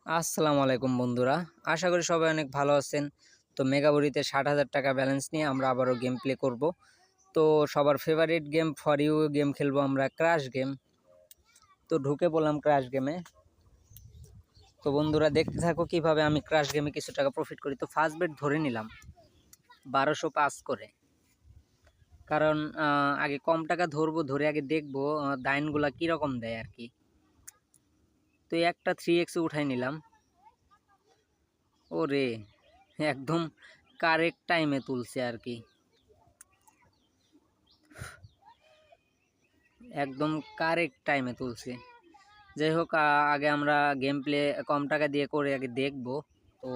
আসসালামু আলাইকুম বন্ধুরা, আশা করি সবাই অনেক ভালো আছেন। তো মেগাবুরিতে 60,000 টাকা ব্যালেন্স নিয়ে আমরা আবারও গেম প্লে করব। তো সবার favourite game for you game খেলবো আমরা, ক্র্যাশ গেম। তো ঢুকে পড়লাম ক্র্যাশ গেমে। তো বন্ধুরা দেখতে থাকো কিভাবে আমি ক্র্যাশ গেমে কিছু টাকা প্রফিট করি। তো ফার্স্ট বেট ধরে নিলাম 1205 করে, কারণ আগে কম টাকা ধরবো, ধরে আগে দেখবো দাইনগুলা কীরকম দেয় আর কি। তো একটা 3x উঠাই নিলাম। ওরে, একদম কারেক্ট টাইমে তুলছে আর কি, একদম কারেক্ট টাইমে তুলছে। যাই হোক, আগে আমরা গেম প্লে কম টাকা দিয়ে করে আগে দেখব। তো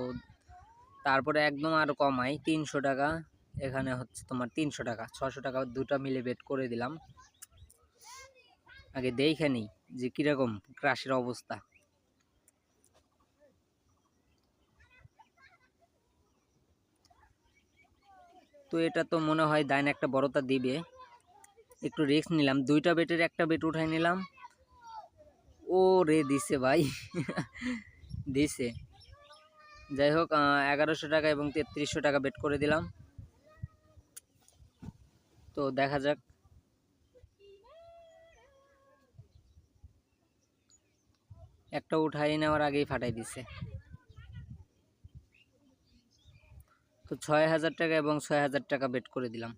তারপরে একদম আরও কমাই 300 টাকা, এখানে হচ্ছে তোমার 300 টাকা, 600 টাকা দুটো মিলে বেট করে দিলাম। আগে দেখে নিই যে কীরকম ক্রাশের অবস্থা। তো এটা তো মনে হয় দাইন একটা বড়তা দিবে, একটু রিস্ক নিলাম। দুইটা বেটের একটা বেট উঠাই নিলাম। ও রে, দিছে ভাই দিছে। যাই হোক, 1100 টাকা এবং 3300 টাকা বেট করে দিলাম। তো দেখা যাক। একটা উঠাই নেওয়ার আগেই ফাটাই দিছে। তো 6000 টাকা এবং 6000 টাকা বেট করে দিলাম।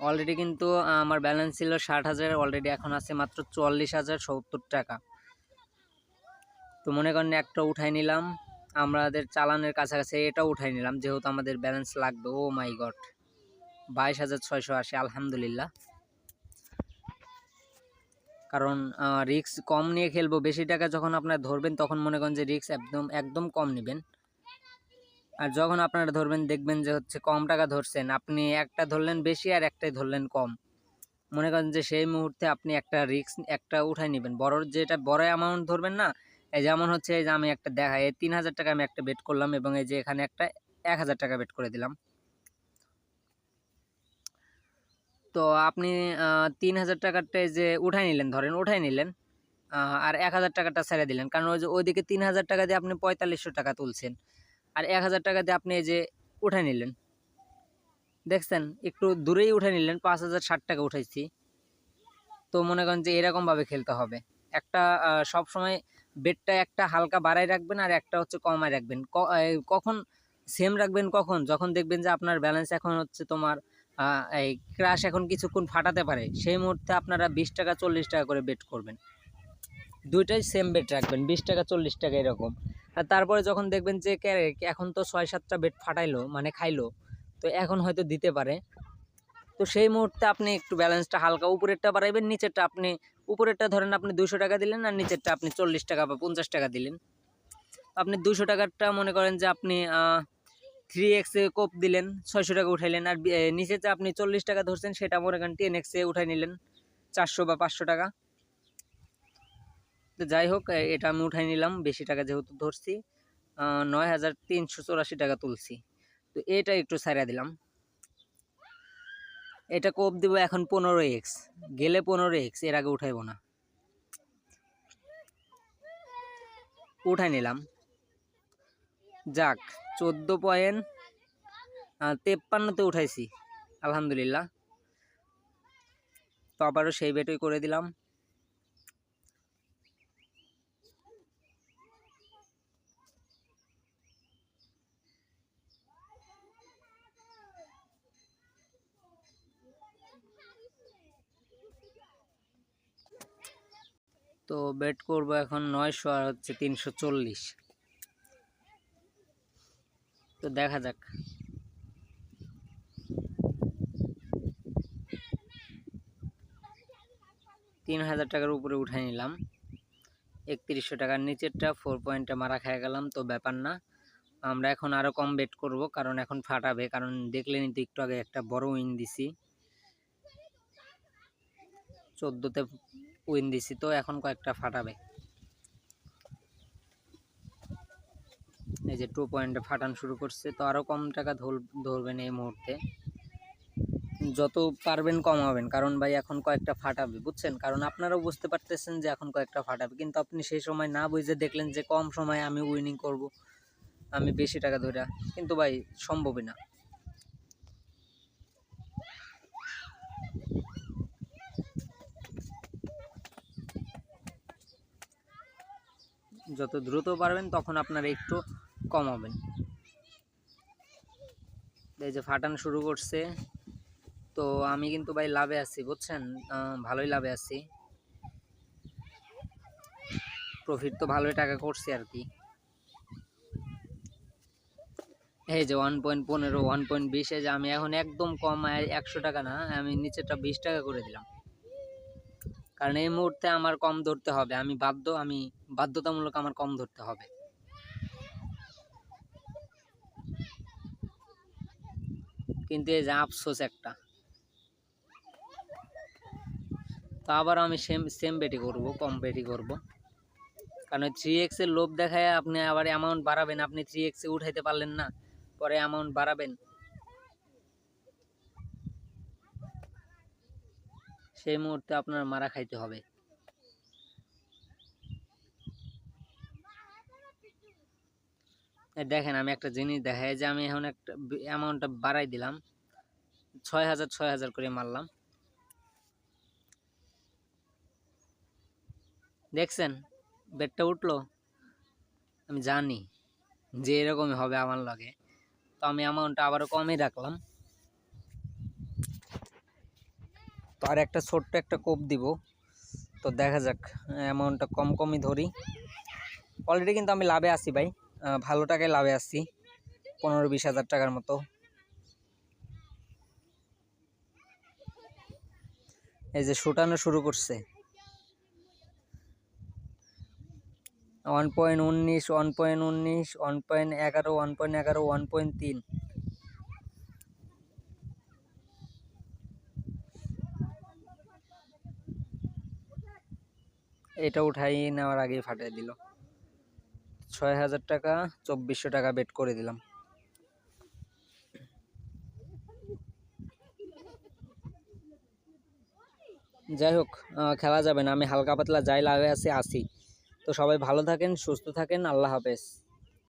অলরেডি কিন্তু আমার ব্যালেন্স ছিল 60,000, অলরেডি এখন আছে মাত্র 44,070 টাকা। তো মনে করেন একটা উঠাই নিলাম, আমাদের চালানের কাছাকাছি এটাও উঠাই নিলাম, যেহেতু আমাদের ব্যালেন্স লাগবে। ও মাই গড, 22,680, আলহামদুলিল্লাহ। কারণ রিস্ক কম নিয়ে খেলবো। বেশি টাকা যখন আপনারা ধরবেন তখন মনে করেন যে রিস্ক একদম কম নেবেন। আর যখন আপনারা ধরবেন দেখবেন যে হচ্ছে কম টাকা ধরছেন, আপনি একটা ধরলেন বেশি আর একটাই ধরলেন কম, মনে করেন যে সেই মুহূর্তে আপনি একটা রিস্ক একটা উঠাই নেবেন। যেটা বড় অ্যামাউন্ট ধরবেন না। এই যেমন হচ্ছে, এই যে আমি একটা দেখাই, এই 3000 টাকা আমি একটা বেট করলাম এবং এই যে এখানে একটা 1000 টাকা বেট করে দিলাম। তো আপনি 3000 টাকাটা যে উঠাই নিলেন, ধরেন উঠাই নিলেন, আর 1000 টাকাটা ছেড়ে দিলেন, কারণ ওই যে ওইদিকে 3000 টাকা দিয়ে আপনি 4500 টাকা তুলছেন, আর 1000 টাকা দিয়ে আপনি এই যে উঠাই নিলেন, দেখছেন একটু দূরেই উঠে নিলেন, 5060 টাকা উঠাইছি। তো মনে করেন যে এরকমভাবে খেলতে হবে। একটা সবসময় বেটটা একটা হালকা বাড়াই রাখবেন আর একটা হচ্ছে কমায় রাখবেন। কখন সেম রাখবেন, কখন যখন দেখবেন যে আপনার ব্যালেন্স এখন হচ্ছে তোমার এই ক্রাশ এখন কিছুক্ষণ ফাটাতে পারে, সেই মুহূর্তে আপনারা 20 টাকা 40 টাকা করে বেট করবেন। দুইটাই সেম বেট রাখবেন, 20 টাকা 40 টাকা এরকম। আর তারপরে যখন দেখবেন যে এখন তো 6-7টা বেট ফাটাইলো, মানে খাইলো, তো এখন হয়তো দিতে পারে। তো সেই মুহূর্তে আপনি একটু ব্যালেন্সটা হালকা উপরেরটা বাড়াইবেন, নিচেরটা আপনি, উপরেরটা ধরেন আপনি 200 টাকা দিলেন আর নিচেরটা আপনি 40 টাকা বা 50 টাকা দিলেন। আপনি 200 টাকারটা মনে করেন যে আপনি 3x এ কোপ দিলেন, 600 টাকা উঠাইলেন। আর নিচেতে আপনি 40 টাকা ধরছেন, সেটা মনে করেন 10x এ উঠাই নিলেন, 400 বা 500 টাকা। তো যাই হোক, এটা আমি উঠাই নিলাম, বেশি টাকা যেহেতু ধরছি, 9384 টাকা তুলছি। তো এটা একটু ছাড়া দিলাম। এটা কোপ দিব এখন 15x, গেলে 15x, এর আগে উঠাইব না। উঠাই নিলাম, যাক 14.53-তে উঠাইছি, আলহামদুলিল্লাহ। তো আবারও সেই বেটই করে দিলাম। তো বেট করব এখন 900 আর হচ্ছে 340। তো দেখা যাক। 3000 টাকার উপরে উঠাই নিলাম, 3100 টাকার নিচেরটা 4 পয়েন্টে মারা খেয়ে গেলাম। তো ব্যাপার না, আমরা এখন আরও কম বেট করব, কারণ এখন ফাটাবে। কারণ দেখলেনি তো একটু আগে একটা বড় উইন দিছি, 14তে উইন দিছি, তো এখন কয়েকটা ফাটাবে। এই যে 2 পয়েন্টে ফাটান শুরু করছে, তো আরও কম টাকা ধরবেন এই মুহূর্তে। যত পারবেন কমাবেন, কারণ ভাই এখন কয়েকটা ফাটাবে, বুঝছেন? কারণ আপনারাও বুঝতে পারতেছেন যে এখন কয়েকটা ফাটাবে, কিন্তু আপনি সেই সময় না বুঝে দেখলেন যে কম সময়ে আমি উইনিং করব, আমি বেশি টাকা ধরে, কিন্তু ভাই সম্ভবই না। যত দ্রুত পারবেন তখন আপনারা একটু কমাবেন। এই যে ফাটানো শুরু করছে, তো আমি কিন্তু ভাই লাভে আছি, বুঝছেন? ভালোই লাভে আছি, প্রফিট তো ভালোই টাকা করছি আর কি। এই যে 1.15, 1.20, এই যে আমি এখন একদম কম 100 টাকা না, আমি নিচেরটা 20 টাকা করে দিলাম, কারণ এই মুহূর্তে আমার কম ধরতে হবে, আমি বাধ্যতামূলক আমার কম ধরতে হবে। কিন্তু এই যে আফসোস একটা, তো আবার আমি সেম বেটি করব, কম বেটি করব, কারণ 3x এর লোভ দেখায় আপনি আবার অ্যামাউন্ট বাড়াবেন, আপনি 3x এ উঠাইতে পারলেন না, পরে অ্যামাউন্ট বাড়াবেন, সেই মুহূর্তে আপনার মারা খাইতে হবে। দেখেন আমি একটা জিনিস দেখাই, যে আমি এখন একটা অ্যামাউন্টটা বাড়াই দিলাম, 6000 করে মারলাম, দেখছেন বেটটা উঠলো। আমি জানি যে এরকমই হবে আমার লগে, তো আমি অ্যামাউন্টটা আবারও কমই রাখলাম। তো আর একটা ছোট্ট একটা কোপ দিব, তো দেখা যাক, অ্যামাউন্টটা কমই ধরি। অলরেডি কিন্তু আমি লাভে আছি ভাই, ভালো টাকায় লাভে আছি, 15-20 হাজার টাকার মতো। এই যে শুটানো শুরু করছে, 1.19, 1.19, 1.11, 1.11, 1.3। এটা উঠাই নেওয়ার আগেই ফাটিয়ে দিল। 6000 টাকা 2400 টাকা বেট করে দিলাম। যাই হোক, খেলা যাবে না, আমি হালকা পাতলা যাই লাভে আছি। তো সবাই ভালো থাকেন, সুস্থ থাকেন, আল্লাহ হাফেজ।